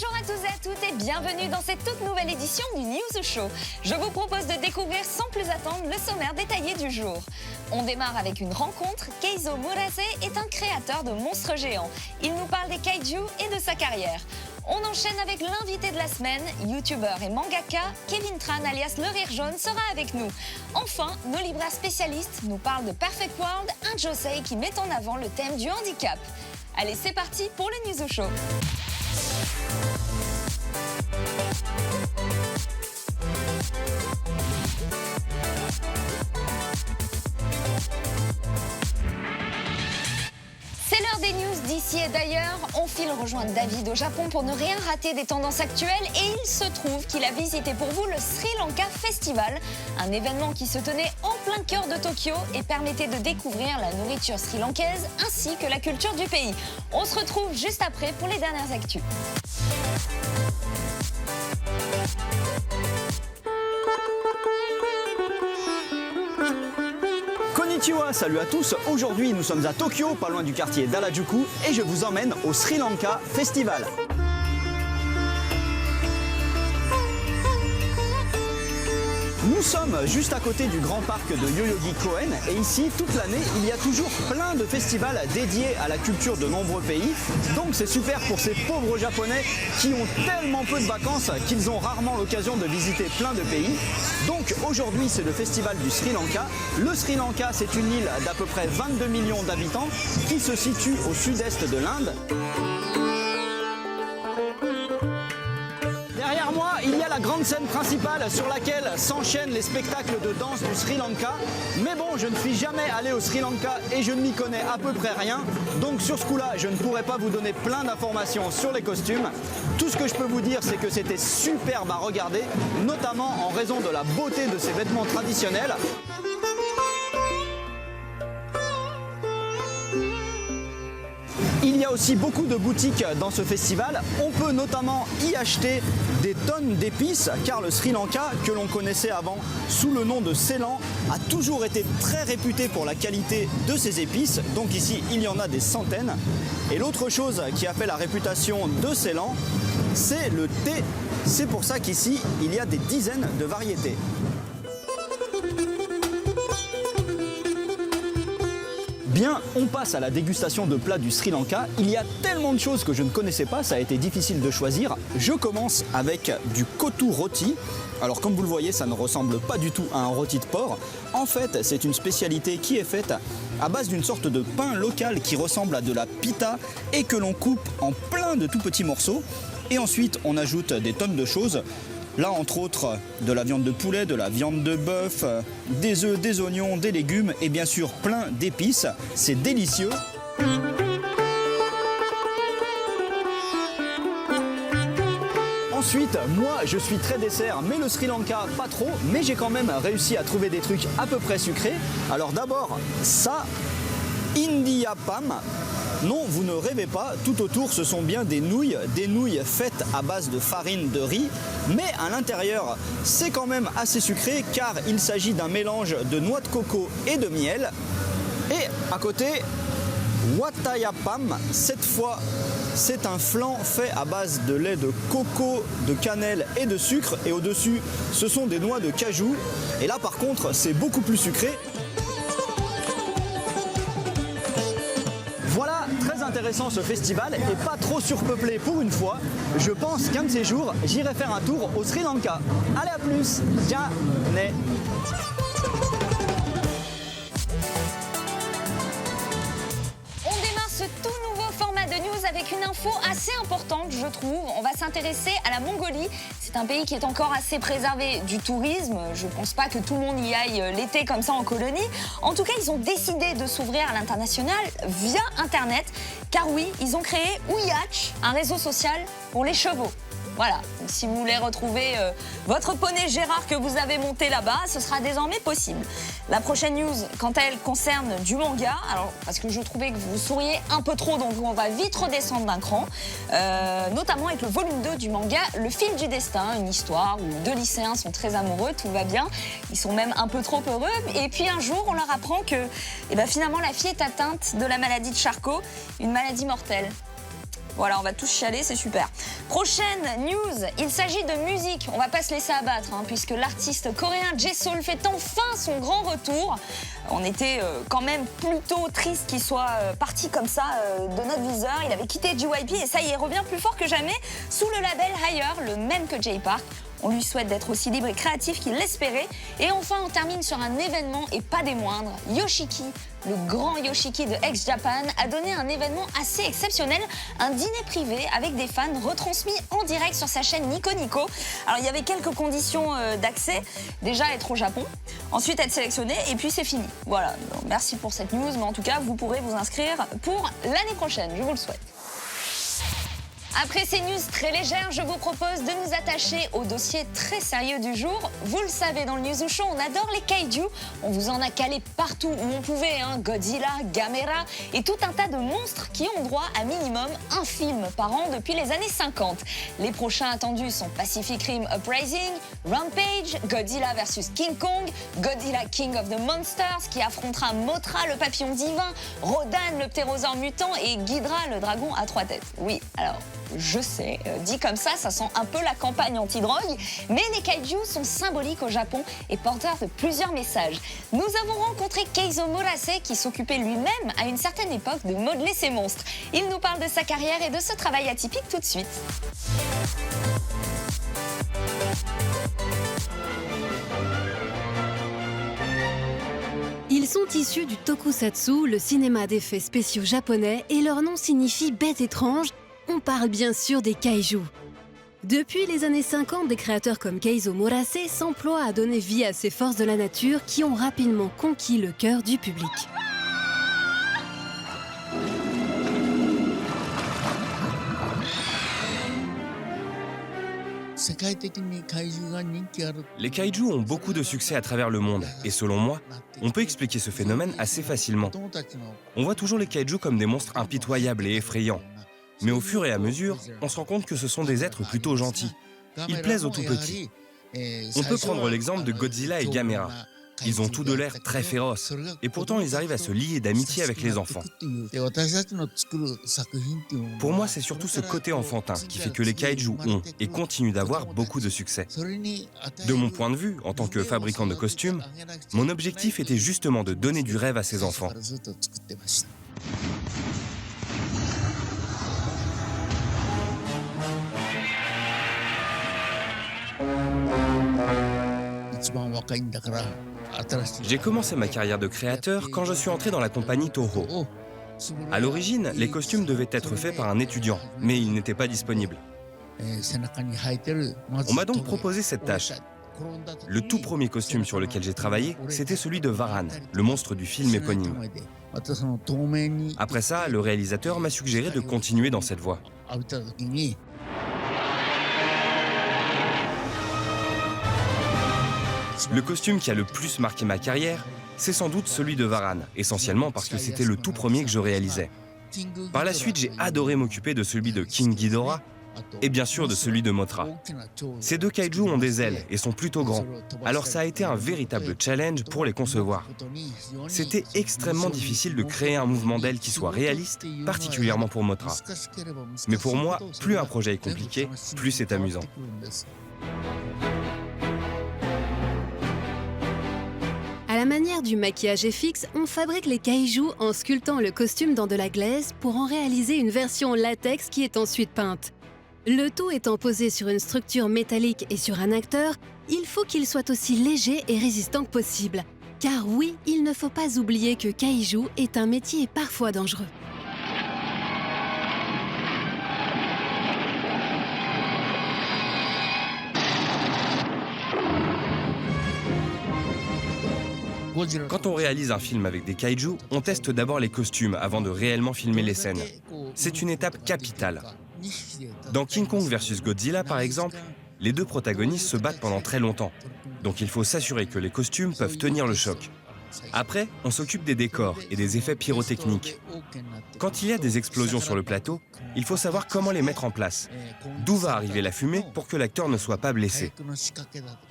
Bonjour à tous et à toutes et bienvenue dans cette toute nouvelle édition du News Show. Je vous propose de découvrir sans plus attendre le sommaire détaillé du jour. On démarre avec une rencontre. Keizo Murase est un créateur de monstres géants. Il nous parle des kaiju et de sa carrière. On enchaîne avec l'invité de la semaine, youtubeur et mangaka, Kevin Tran alias Le Rire Jaune sera avec nous. Enfin, nos libraires spécialistes nous parlent de Perfect World, un josei qui met en avant le thème du handicap. Allez, c'est parti pour le News Show. C'est l'heure des news d'ici et d'ailleurs. On file rejoindre David au Japon pour ne rien rater des tendances actuelles et il se trouve qu'il a visité pour vous le Sri Lanka Festival, un événement qui se tenait en plein cœur de Tokyo et permettait de découvrir la nourriture sri-lankaise ainsi que la culture du pays. On se retrouve juste après pour les dernières actus. Konnichiwa, salut à tous. Aujourd'hui, nous sommes à Tokyo, pas loin du quartier d'Harajuku, et je vous emmène au Sri Lanka Festival. Nous sommes juste à côté du grand parc de Yoyogi Koen et ici, toute l'année, il y a toujours plein de festivals dédiés à la culture de nombreux pays. Donc c'est super pour ces pauvres Japonais qui ont tellement peu de vacances qu'ils ont rarement l'occasion de visiter plein de pays. Donc aujourd'hui, c'est le festival du Sri Lanka. Le Sri Lanka, c'est une île d'à peu près 22 millions d'habitants qui se situe au sud-est de l'Inde. Derrière moi, il y a la grande scène principale sur laquelle s'enchaînent les spectacles de danse du Sri Lanka. Mais bon, je ne suis jamais allé au Sri Lanka et je ne m'y connais à peu près rien. Donc sur ce coup-là, je ne pourrai pas vous donner plein d'informations sur les costumes. Tout ce que je peux vous dire, c'est que c'était superbe à regarder, notamment en raison de la beauté de ces vêtements traditionnels. Il y a aussi beaucoup de boutiques dans ce festival. On peut notamment y acheter des tonnes d'épices car le Sri Lanka, que l'on connaissait avant sous le nom de Ceylan, a toujours été très réputé pour la qualité de ses épices. Donc ici, il y en a des centaines. Et l'autre chose qui a fait la réputation de Ceylan, c'est le thé. C'est pour ça qu'ici, il y a des dizaines de variétés. Bien, on passe à la dégustation de plats du Sri Lanka. Il y a tellement de choses que je ne connaissais pas, ça a été difficile de choisir. Je commence avec du kotu roti. Alors comme vous le voyez, ça ne ressemble pas du tout à un rôti de porc. En fait, c'est une spécialité qui est faite à base d'une sorte de pain local qui ressemble à de la pita et que l'on coupe en plein de tout petits morceaux. Et ensuite, on ajoute des tonnes de choses. Là, entre autres, de la viande de poulet, de la viande de bœuf, des œufs, des oignons, des légumes et bien sûr plein d'épices. C'est délicieux. Ensuite, moi, je suis très dessert, mais le Sri Lanka, pas trop. Mais j'ai quand même réussi à trouver des trucs à peu près sucrés. Alors d'abord, ça, Indiapam. Non, vous ne rêvez pas, tout autour ce sont bien des nouilles faites à base de farine de riz, mais à l'intérieur c'est quand même assez sucré car il s'agit d'un mélange de noix de coco et de miel. Et à côté, Watayapam, cette fois c'est un flan fait à base de lait de coco, de cannelle et de sucre et au-dessus ce sont des noix de cajou et là par contre c'est beaucoup plus sucré. Voilà, très intéressant ce festival et pas trop surpeuplé pour une fois. Je pense qu'un de ces jours, j'irai faire un tour au Sri Lanka. Allez, à plus. Ciao. On démarre ce tout nouveau format de news avec une info assez importante, je trouve. On va s'intéresser à la Mongolie. C'est un pays qui est encore assez préservé du tourisme. Je ne pense pas que tout le monde y aille l'été comme ça en colonie. En tout cas, ils ont décidé de s'ouvrir à l'international via Internet. Car oui, ils ont créé Ouiatch, un réseau social pour les chevaux. Voilà, donc si vous voulez retrouver votre poney Gérard que vous avez monté là-bas, ce sera désormais possible. La prochaine news, quant à elle, concerne du manga. Alors, parce que je trouvais que vous souriez un peu trop, donc on va vite redescendre d'un cran. Notamment avec le volume 2 du manga Le Fil du Destin, une histoire où deux lycéens sont très amoureux, tout va bien. Ils sont même un peu trop heureux. Et puis un jour, on leur apprend que finalement, la fille est atteinte de la maladie de Charcot, une maladie mortelle. Voilà, on va tous chialer, c'est super. Prochaine news, il s'agit de musique. On va pas se laisser abattre, puisque l'artiste coréen J-Soul fait enfin son grand retour. On était quand même plutôt triste qu'il soit parti comme ça de notre viseur. Il avait quitté JYP et ça y est, il revient plus fort que jamais sous le label Higher, le même que Jay Park. On lui souhaite d'être aussi libre et créatif qu'il l'espérait. Et enfin, on termine sur un événement et pas des moindres. Yoshiki, le grand Yoshiki de X-Japan, a donné un événement assez exceptionnel, un dîner privé avec des fans retransmis en direct sur sa chaîne Nico Nico. Alors, il y avait quelques conditions d'accès. Déjà, être au Japon, ensuite être sélectionné et puis c'est fini. Voilà, donc, merci pour cette news, mais en tout cas, vous pourrez vous inscrire pour l'année prochaine, je vous le souhaite. Après ces news très légères, je vous propose de nous attacher au dossier très sérieux du jour. Vous le savez, dans le News Show, on adore les kaiju. On vous en a calé partout où on pouvait, Godzilla, Gamera et tout un tas de monstres qui ont droit à minimum un film par an depuis les années 50. Les prochains attendus sont Pacific Rim Uprising, Rampage, Godzilla vs King Kong, Godzilla King of the Monsters qui affrontera Mothra le papillon divin, Rodan le ptérosaure mutant et Ghidra le dragon à 3 têtes. Oui, alors... je sais, dit comme ça sent un peu la campagne anti-drogue, mais les kaiju sont symboliques au Japon et porteurs de plusieurs messages. Nous avons rencontré Keizo Murase qui s'occupait lui-même à une certaine époque de modeler ces monstres. Il nous parle de sa carrière et de ce travail atypique tout de suite. Ils sont issus du tokusatsu, le cinéma d'effets spéciaux japonais, et leur nom signifie bête étrange. On parle bien sûr des kaiju. Depuis les années 50, des créateurs comme Keizo Murase s'emploient à donner vie à ces forces de la nature qui ont rapidement conquis le cœur du public. Les kaiju ont beaucoup de succès à travers le monde, et selon moi, on peut expliquer ce phénomène assez facilement. On voit toujours les kaiju comme des monstres impitoyables et effrayants. Mais au fur et à mesure, on se rend compte que ce sont des êtres plutôt gentils. Ils plaisent aux tout-petits. On peut prendre l'exemple de Godzilla et Gamera. Ils ont tous deux l'air très féroces, et pourtant ils arrivent à se lier d'amitié avec les enfants. Pour moi, c'est surtout ce côté enfantin qui fait que les kaiju ont et continuent d'avoir beaucoup de succès. De mon point de vue, en tant que fabricant de costumes, mon objectif était justement de donner du rêve à ces enfants. J'ai commencé ma carrière de créateur quand je suis entré dans la compagnie Toho. À l'origine, les costumes devaient être faits par un étudiant, mais ils n'étaient pas disponibles. On m'a donc proposé cette tâche. Le tout premier costume sur lequel j'ai travaillé, c'était celui de Varan, le monstre du film éponyme. Après ça, le réalisateur m'a suggéré de continuer dans cette voie. Le costume qui a le plus marqué ma carrière, c'est sans doute celui de Varan, essentiellement parce que c'était le tout premier que je réalisais. Par la suite, j'ai adoré m'occuper de celui de King Ghidorah et bien sûr de celui de Mothra. Ces deux kaiju ont des ailes et sont plutôt grands, alors ça a été un véritable challenge pour les concevoir. C'était extrêmement difficile de créer un mouvement d'aile qui soit réaliste, particulièrement pour Mothra. Mais pour moi, plus un projet est compliqué, plus c'est amusant. À la manière du maquillage FX, on fabrique les kaiju en sculptant le costume dans de la glaise pour en réaliser une version latex qui est ensuite peinte. Le tout étant posé sur une structure métallique et sur un acteur, il faut qu'il soit aussi léger et résistant que possible. Car oui, il ne faut pas oublier que kaiju est un métier parfois dangereux. Quand on réalise un film avec des kaiju, on teste d'abord les costumes avant de réellement filmer les scènes. C'est une étape capitale. Dans King Kong vs Godzilla, par exemple, les deux protagonistes se battent pendant très longtemps. Donc il faut s'assurer que les costumes peuvent tenir le choc. Après, on s'occupe des décors et des effets pyrotechniques. Quand il y a des explosions sur le plateau, il faut savoir comment les mettre en place. D'où va arriver la fumée pour que l'acteur ne soit pas blessé.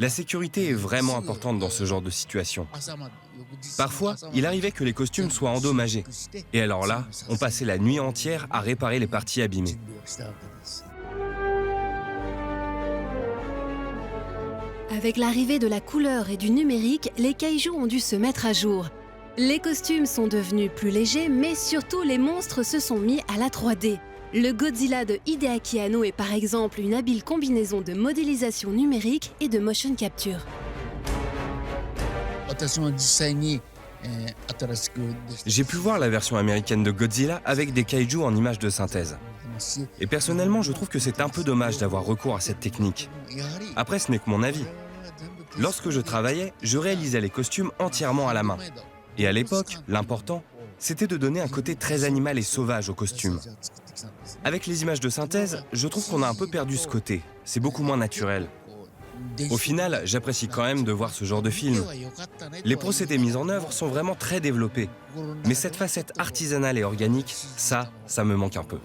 La sécurité est vraiment importante dans ce genre de situation. Parfois, il arrivait que les costumes soient endommagés. Et alors là, on passait la nuit entière à réparer les parties abîmées. Avec l'arrivée de la couleur et du numérique, les kaijus ont dû se mettre à jour. Les costumes sont devenus plus légers, mais surtout les monstres se sont mis à la 3D. Le Godzilla de Hideaki Anno est par exemple une habile combinaison de modélisation numérique et de motion capture. J'ai pu voir la version américaine de Godzilla avec des kaiju en images de synthèse. Et personnellement, je trouve que c'est un peu dommage d'avoir recours à cette technique. Après, ce n'est que mon avis. Lorsque je travaillais, je réalisais les costumes entièrement à la main. Et à l'époque, l'important, c'était de donner un côté très animal et sauvage aux costumes. Avec les images de synthèse, je trouve qu'on a un peu perdu ce côté. C'est beaucoup moins naturel. Au final, j'apprécie quand même de voir ce genre de film. Les procédés mis en œuvre sont vraiment très développés. Mais cette facette artisanale et organique, ça me manque un peu.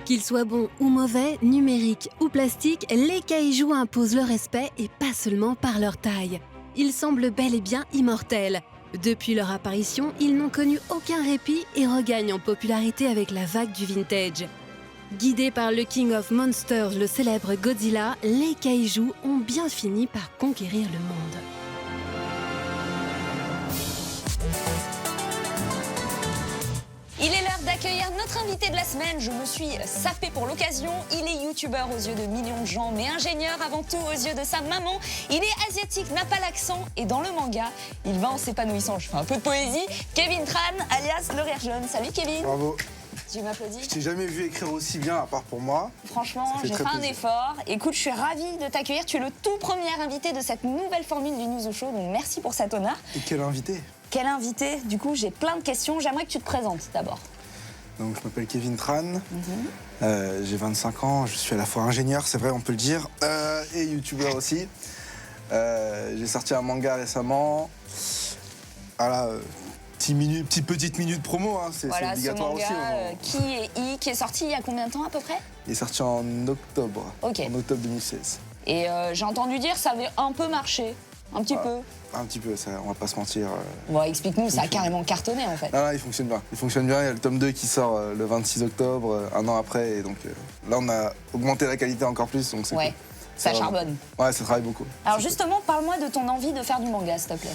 Qu'ils soient bons ou mauvais, numériques ou plastiques, les kaijus imposent le respect et pas seulement par leur taille. Ils semblent bel et bien immortels. Depuis leur apparition, ils n'ont connu aucun répit et regagnent en popularité avec la vague du vintage. Guidés par le King of Monsters, le célèbre Godzilla, les kaijus ont bien fini par conquérir le monde. Il est l'heure d'accueillir notre invité de la semaine. Je me suis sapée pour l'occasion. Il est youtubeur aux yeux de millions de gens, mais ingénieur avant tout aux yeux de sa maman. Il est asiatique, n'a pas l'accent, et dans le manga, il va en s'épanouissant. Je fais un peu de poésie. Kevin Tran, alias le rire jaune. Salut Kevin. Bravo. Tu m'applaudis? Je t'ai jamais vu écrire aussi bien, à part pour moi. Franchement, j'ai fait un effort. Écoute, je suis ravie de t'accueillir. Tu es le tout premier invité de cette nouvelle formule du News Show, donc merci pour cet honneur. Et quel invité? Quel invité? Du coup, j'ai plein de questions. J'aimerais que tu te présentes d'abord. Donc, je m'appelle Kevin Tran, j'ai 25 ans, je suis à la fois ingénieur, c'est vrai, on peut le dire, et youtubeur aussi. J'ai sorti un manga récemment. Voilà, petite minute promo, hein, c'est voilà, obligatoire ce manga, aussi. qui est sorti il y a combien de temps à peu près? Il est sorti en octobre, en octobre 2016. Et j'ai entendu dire que ça avait un peu marché, un petit peu. Un petit peu, ça, on va pas se mentir. Bon, explique-nous, ça a carrément cartonné en fait. Non, il fonctionne bien. Il fonctionne bien. Il y a le tome 2 qui sort le 26 octobre, un an après. Et donc là, on a augmenté la qualité encore plus. Donc c'est cool. Ça charbonne. Ouais, ça travaille beaucoup. Alors justement, parle-moi de ton envie de faire du manga, s'il te plaît.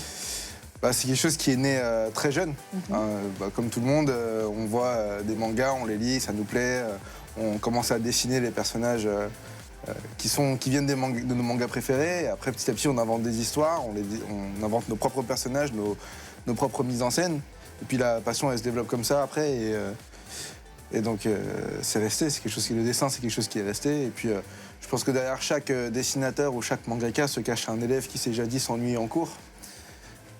Bah, c'est quelque chose qui est né très jeune. Comme tout le monde, on voit des mangas, on les lit, ça nous plaît. On commence à dessiner les personnages qui viennent de nos mangas préférés. Et après, petit à petit, on invente des histoires, on invente nos propres personnages, nos propres mises en scène. Et puis la passion, elle se développe comme ça après. Et donc, c'est resté. Le dessin, c'est quelque chose qui est resté. Et puis, je pense que derrière chaque dessinateur ou chaque mangaka se cache un élève qui s'est jadis ennuyé en cours.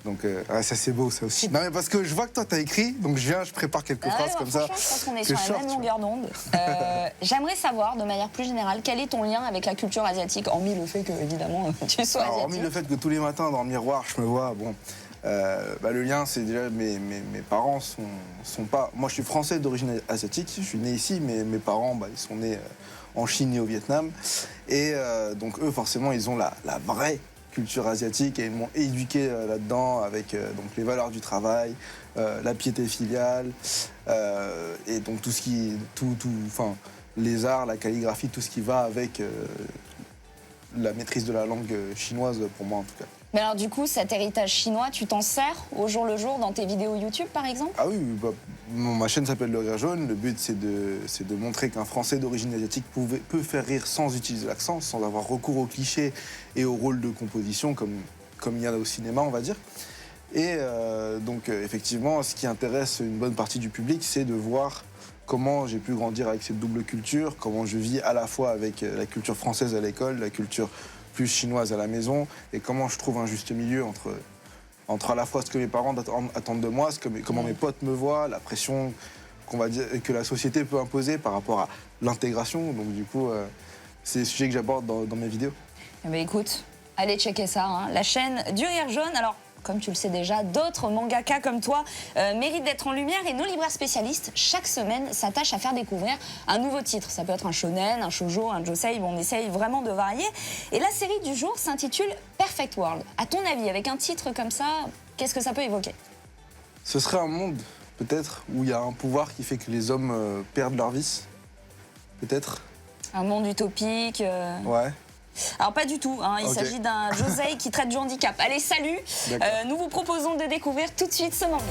Donc, ça c'est beau, ça aussi. Non, mais parce que je vois que toi, t'as écrit, donc je prépare quelques phrases comme ça. Je pense qu'on est sur la même longueur d'onde. J'aimerais savoir, de manière plus générale, quel est ton lien avec la culture asiatique, hormis le fait que, évidemment, tu sois asiatique. Hormis le fait que tous les matins, dans le miroir, je me vois, bon... le lien, c'est déjà mes parents sont pas... Moi, je suis français d'origine asiatique, je suis né ici, mais mes parents, ils sont nés en Chine et au Vietnam. Et donc, eux, forcément, ils ont la vraie culture asiatique et ils m'ont éduqué là-dedans avec donc les valeurs du travail, la piété filiale et donc tout ce qui... Enfin, les arts, la calligraphie, tout ce qui va avec la maîtrise de la langue chinoise, pour moi en tout cas. Mais alors du coup, cet héritage chinois, tu t'en sers au jour le jour dans tes vidéos YouTube, par exemple? Ah oui, ma chaîne s'appelle Le Rire Jaune. Le but, c'est de montrer qu'un Français d'origine asiatique peut faire rire sans utiliser l'accent, sans avoir recours aux clichés et au rôle de composition, comme il y en a au cinéma, on va dire. Et donc, effectivement, ce qui intéresse une bonne partie du public, c'est de voir comment j'ai pu grandir avec cette double culture, comment je vis à la fois avec la culture française à l'école, la culture plus chinoise à la maison, et comment je trouve un juste milieu entre à la fois ce que mes parents attendent de moi, comment mes potes me voient, la pression qu'on va dire que la société peut imposer par rapport à l'intégration. Donc du coup, c'est des sujets que j'aborde dans mes vidéos. Eh bien, écoute, allez checker ça, hein. La chaîne du Rire Jaune. Alors, comme tu le sais déjà, d'autres mangaka comme toi méritent d'être en lumière et nos libraires spécialistes, chaque semaine, s'attachent à faire découvrir un nouveau titre. Ça peut être un shonen, un shoujo, un josei, on essaye vraiment de varier. Et la série du jour s'intitule Perfect World. À ton avis, avec un titre comme ça, Qu'est-ce que ça peut évoquer? Ce serait un monde, peut-être, où il y a un pouvoir qui fait que les hommes perdent leur vice. Peut-être. Un monde utopique. Ouais. Alors pas du tout, hein. Il Ok. s'agit d'un Josei qui traite du handicap. Allez, salut. D'accord. Nous vous proposons de découvrir tout de suite ce manga.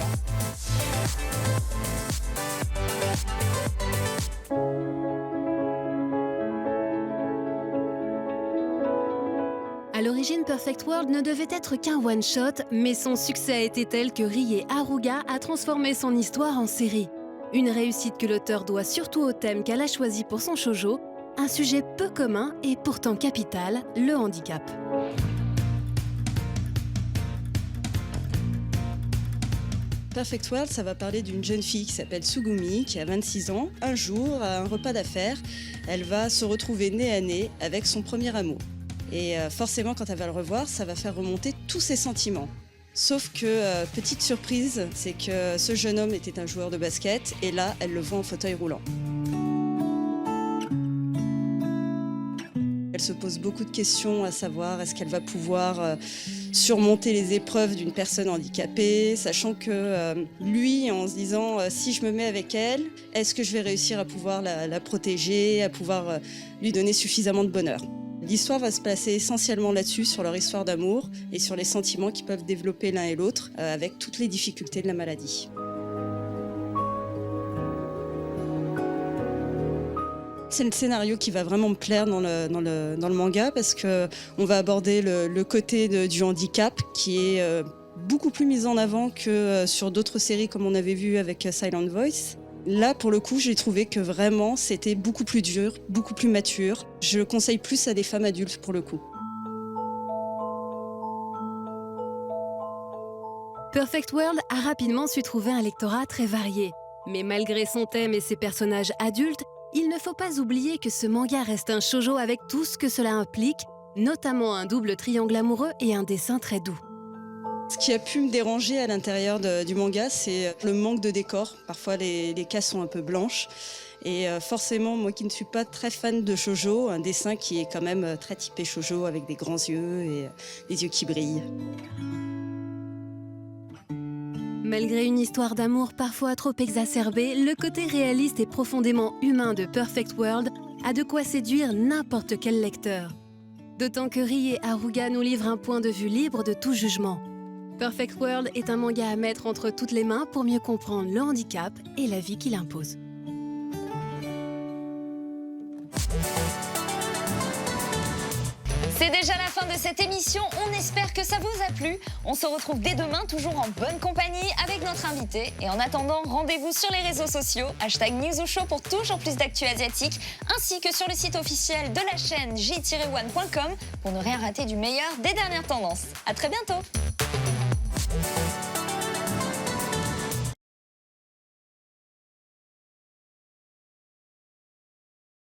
À l'origine, Perfect World ne devait être qu'un one-shot, mais son succès a été tel que Rie Haruga a transformé son histoire en série. Une réussite que l'auteur doit surtout au thème qu'elle a choisi pour son shoujo, un sujet peu commun et pourtant capital, le handicap. Perfect World, ça va parler d'une jeune fille qui s'appelle Sugumi, qui a 26 ans. Un jour, à un repas d'affaires, elle va se retrouver nez à nez avec son premier amour. Et forcément, quand elle va le revoir, ça va faire remonter tous ses sentiments. Sauf que, petite surprise, c'est que ce jeune homme était un joueur de basket, et là, elle le voit en fauteuil roulant. Elle se pose beaucoup de questions, à savoir est-ce qu'elle va pouvoir surmonter les épreuves d'une personne handicapée, sachant que lui, en se disant si je me mets avec elle, est-ce que je vais réussir à pouvoir la protéger, à pouvoir lui donner suffisamment de bonheur. L'histoire va se placer essentiellement là-dessus, sur leur histoire d'amour et sur les sentiments qu'ils peuvent développer l'un et l'autre avec toutes les difficultés de la maladie. C'est le scénario qui va vraiment me plaire dans le manga parce qu'on va aborder le côté du handicap qui est beaucoup plus mis en avant que sur d'autres séries comme on avait vu avec Silent Voice. Là, pour le coup, j'ai trouvé que vraiment c'était beaucoup plus dur, beaucoup plus mature. Je le conseille plus à des femmes adultes pour le coup. Perfect World a rapidement su trouver un lectorat très varié. Mais malgré son thème et ses personnages adultes, il ne faut pas oublier que ce manga reste un shoujo avec tout ce que cela implique, notamment un double triangle amoureux et un dessin très doux. Ce qui a pu me déranger à l'intérieur du manga, c'est le manque de décor. Parfois, les cases sont un peu blanches. Et forcément, moi qui ne suis pas très fan de shoujo, un dessin qui est quand même très typé shoujo avec des grands yeux et des yeux qui brillent. Malgré une histoire d'amour parfois trop exacerbée, le côté réaliste et profondément humain de Perfect World a de quoi séduire n'importe quel lecteur. D'autant que Rie Haruga nous livre un point de vue libre de tout jugement. Perfect World est un manga à mettre entre toutes les mains pour mieux comprendre le handicap et la vie qu'il impose. C'est déjà la fin de cette émission, on espère que ça vous a plu. On se retrouve dès demain, toujours en bonne compagnie avec notre invité. Et en attendant, rendez-vous sur les réseaux sociaux, #NewsOuShow pour toujours plus d'actu asiatique, ainsi que sur le site officiel de la chaîne j-one.com pour ne rien rater du meilleur des dernières tendances. À très bientôt.